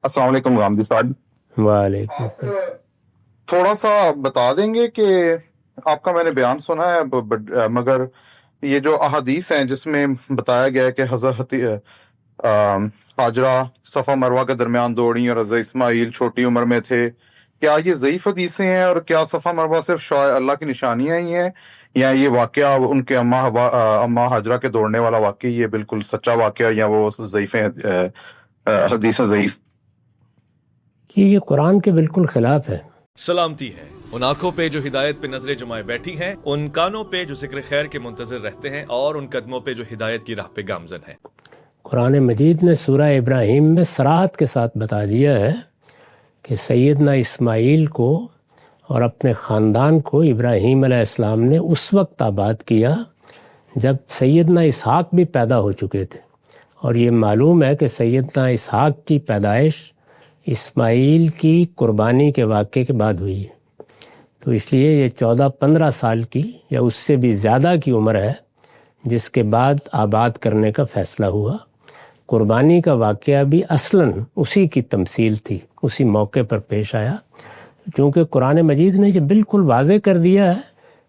अस्सलाम वालेकुम गामदी साहब। वालेकुम आप अस्सलाम। थोड़ा सा बता देंगे कि आपका मैंने बयान सुना है मगर ये जो अहादीस हैं जिसमें बताया गया है कि हज़रत हाजरा सफ़ा मरवा के दरमियान दौड़ी और हज़रत इस्माइल छोटी उम्र में थे, क्या ये ज़ईफ़ हदीसें हैं और क्या सफ़ा मरवा सिर्फ अल्लाह की निशानियां ही हैं, या ये वाकया उनके अम्मा हाजरा के दौड़ने वाला वाकई ये बिल्कुल सच्चा वाकया, या वो ज़ईफ़ें हदीसें ज़ईफ़? कि ये कुरान के बिल्कुल खिलाफ है। सलामती है उन आंखों पे जो हिदायत पे नजरें जमाए बैठी हैं, उन कानों पे जो जिक्र खैर के मुंतजर रहते हैं, और उन कदमों पे जो हिदायत की राह पे गामजन है। कुरान मजीद ने सूरह इब्राहीम में सराहत के साथ बता दिया है कि सैयदना इस्माइल को और अपने ख़ानदान को इब्राहीम अलैहिस्सलाम ने उस वक्त आबाद किया जब सैयदना इसहाक भी पैदा हो चुके थे, और ये मालूम है कि सैयदना इसहाक की पैदाइश इस्माइल की कुर्बानी के वाक़े के बाद हुई है। तो इसलिए ये 14-15 साल की या उससे भी ज़्यादा की उम्र है जिसके बाद आबाद करने का फ़ैसला हुआ। कुर्बानी का वाक़या भी असलन उसी की तमसील थी, उसी मौके पर पेश आया। चूँकि कुरान मजीद ने ये बिल्कुल वाज़े कर दिया है,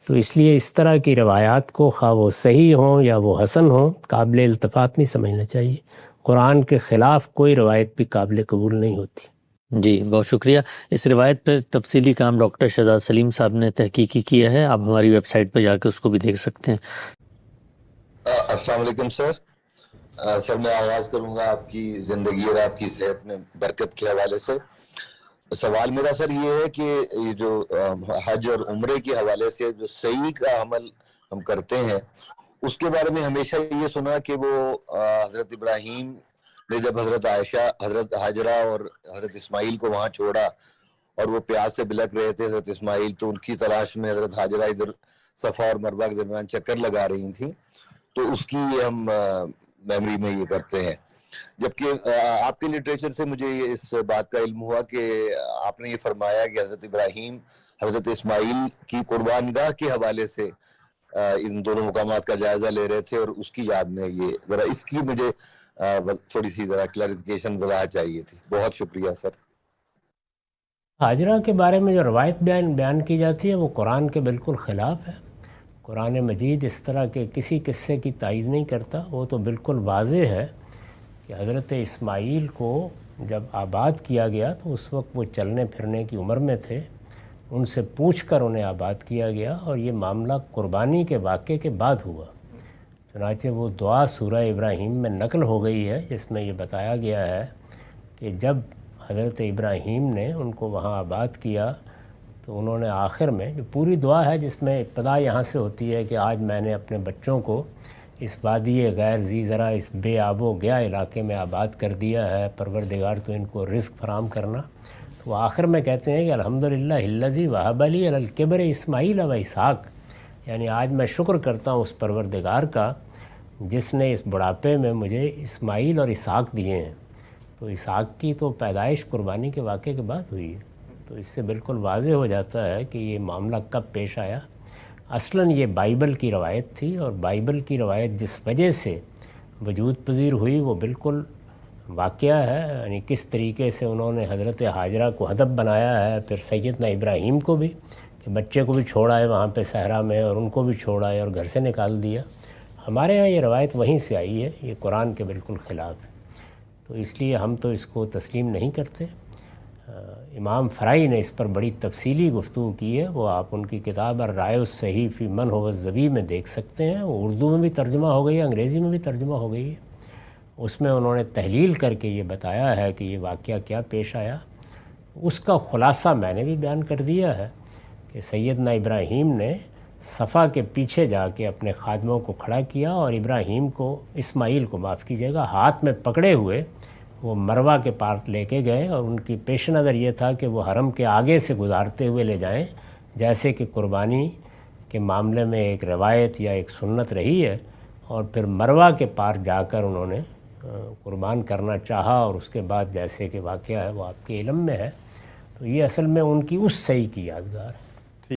तो इसलिए इस तरह की रवायात को खा वो सही हों या वो हसन हों, काबिल इल्तिफ़ात नहीं समझना चाहिए। कुरान के ख़िलाफ़ कोई रवायत भी काबिल कबूल नहीं होती। जी बहुत शुक्रिया। इस रिवायत पर तफसीली काम डॉक्टर शहजाद सलीम साहब ने तहकीकी किया है, आप हमारी वेबसाइट पर जाकर उसको भी देख सकते हैं। अस्सलाम वालेकुम सर। सर मैं आगाज़ करूँगा आपकी ज़िंदगी और आपकी सेहत में बरकत के हवाले से। सवाल मेरा सर ये है कि ये जो हज और उम्रे के हवाले से जो सही का अमल हम करते हैं, उसके बारे में हमेशा ये सुना कि वो हज़रत इब्राहीम ने जब हज़रत आयशा, हज़रत हाजरा और हज़रत इस्माइल को वहाँ छोड़ा और वो प्यास से बिलक रहे थे हज़रत इस्माइल, तो उनकी तलाश में हज़रत हाजरा इधर सफ़ा और मरवा के दरमियान चक्कर लगा रही थी, तो उसकी हम मेमोरी में ये करते हैं। जबकि आपके लिटरेचर से मुझे इस बात का इल्म हुआ कि आपने ये फरमाया कि हज़रत इब्राहीम हज़रत इस्माइल की कुर्बानगाह के हवाले से इन दोनों मुकामात का जायज़ा ले रहे थे, और उसकी याद में ये ज़रा इसकी मुझे थोड़ी सी ज़रा क्लैरिफिकेशन वजाहत चाहिए थी। बहुत शुक्रिया सर। हाजरा के बारे में जो रवायत बयान की जाती है वो कुरान के बिल्कुल ख़िलाफ़ है। कुरान मजीद इस तरह के किसी किस्से की तायीद नहीं करता। वो तो बिल्कुल वाज़े है कि हज़रत इस्माइल को जब आबाद किया गया तो उस वक्त वो चलने फिरने की उम्र में थे, उनसे पूछकर उन्हें आबाद किया गया, और ये मामला कुर्बानी के वाक़े के बाद हुआ। चुनांचे वो दुआ सूरह इब्राहीम में नकल हो गई है जिसमें ये बताया गया है कि जब हज़रत इब्राहीम ने उनको वहाँ आबाद किया तो उन्होंने आखिर में, जो पूरी दुआ है जिसमें इब्तदा यहाँ से होती है कि आज मैंने अपने बच्चों को इस वादी गैर ज़ी ज़रा इस बे आबो गया इलाके में आबाद कर दिया है, परवरदिगार तो इनको रिज़्क़ फराम करना। तो आखिर में कहते हैं कि अल्हम्दुलिल्लाह हिल्लज़ी वहब ली अलल किबर इस्माइल व इसहाक, यानी आज मैं शुक्र करता हूँ उस परवरदिगार का जिसने इस बुढ़ापे में मुझे इस्माइल और इसहाक दिए हैं। तो इसहाक की तो पैदाइश कुर्बानी के वाक़े के बाद हुई है। तो इससे बिल्कुल वाज़े हो जाता है कि ये मामला कब पेश आया। असलन ये बाइबल की रवायत थी, और बाइबल की रवायत जिस वजह से वजूद पजीर हुई वो बिल्कुल वाक़या है। यानी किस तरीके से उन्होंने हज़रत हाजरा को हदफ बनाया है, फिर सैयदना इब्राहीम को भी, कि बच्चे को भी छोड़ा है वहाँ पे सहरा में, और उनको भी छोड़ा है और घर से निकाल दिया। हमारे यहाँ ये रवायत वहीं से आई है, ये कुरान के बिल्कुल ख़िलाफ़ है। तो इसलिए हम तो इसको तस्लीम नहीं करते। इमाम फ़राई ने इस पर बड़ी तफसीली गुफ्तगू की है, वो आप उनकी किताब राय सही फ़ी मन हो ज़बी में देख सकते हैं। वो उर्दू में भी तर्जुमा हो गई है, अंग्रेज़ी में भी तर्जुमा हो गई है। उसमें उन्होंने तहलील करके ये बताया है कि ये वाक़या क्या पेश आया। उसका ख़ुलासा मैंने भी बयान कर दिया है कि सैयदना इब्राहीम ने सफ़ा के पीछे जाके अपने खादमों को खड़ा किया, और इब्राहीम को, इस्माइल को माफ़ कीजिएगा, हाथ में पकड़े हुए वो मरवा के पार लेके गए, और उनकी पेश नज़र ये था कि वो हरम के आगे से गुजारते हुए ले जाएं, जैसे कि कुर्बानी के मामले में एक रवायत या एक सुन्नत रही है। और फिर मरवा के पार जाकर उन्होंने कुर्बान करना चाहा, और उसके बाद जैसे कि वाक़या है वो आपके इल्म में है। तो ये असल में उनकी उस सही की यादगार है।